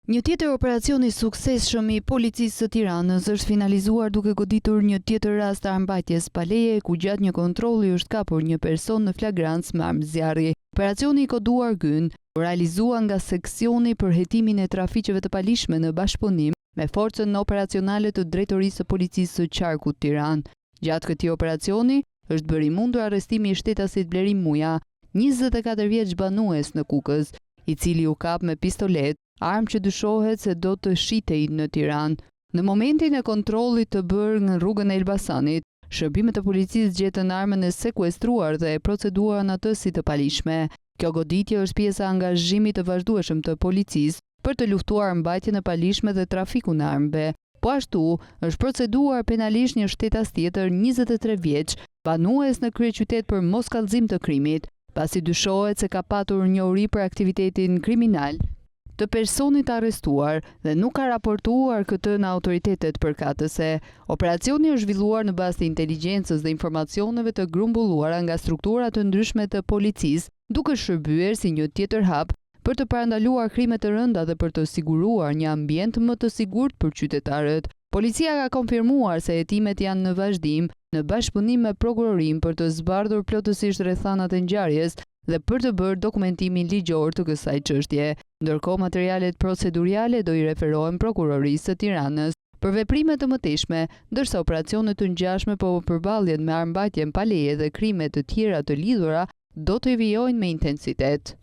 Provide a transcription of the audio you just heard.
Një tjetër operacion i suksesshëm i policisë së Tiranës është finalizuar duke goditur një tjetër rast armbajtjes pa leje, ku gjatë një kontrolli është kapur një person në flagrancë me armë zjarri. Operacioni i koduar Gyn realizua nga seksioni për hetimin e trafiqeve të palishme në bashkëpunim me forcën operacionale të Drejtorisë së Policisë së Qarkut Tiranë. Gjatë këtij operacioni është bërë i mundur arrestimi i shtetasit Blerim Muja, 24 vjeç banues në Kukës, i cili u kap me pistolet, armë që dyshohet se do të shitej në Tiranë. Në momentin e kontrollit të bërë në rrugën e Elbasanit, shërbimet e policisë gjetën armën e sekuestruar dhe e proceduar në atë si të palishme. Kjo goditje është pjesa e angazhimit të vazhdueshëm të policisë për të luftuar mbajtjen e palishme dhe trafikun e armëve. Po ashtu, është proceduar penalisht një shtetas tjetër 23 vjeç, banues në kryeqytet për moskallëzim të krimit, pasi dyshohet se ka patur njohuri për aktivitetin kriminal të personit arrestuar dhe nuk ka raportuar këtë në autoritetet përkatëse. Operacioni është zhvilluar në bazë të inteligjencës dhe informacioneve të grumbulluara nga struktura të ndryshme të policisë, duke shërbyer si një tjetër hap për të parandaluar krime të rënda dhe për të siguruar një ambient më të sigurt për qytetarët. Policia ka konfirmuar se hetimet janë në vazhdim në bashkëpunim me prokurorin për të zbardhur plotësisht rrethanat e ngjarjes dhe për të bërë dokumentimin ligjor të kësaj çështje. Ndërkohë, materialet procedurale do i referohen prokurorisë së Tiranës për veprime të mëtejshme, ndërsa operacionet të ngjashme po përballjen me armbajtjen pa leje dhe krime të tjera të lidhura do të vijojnë me intensitet.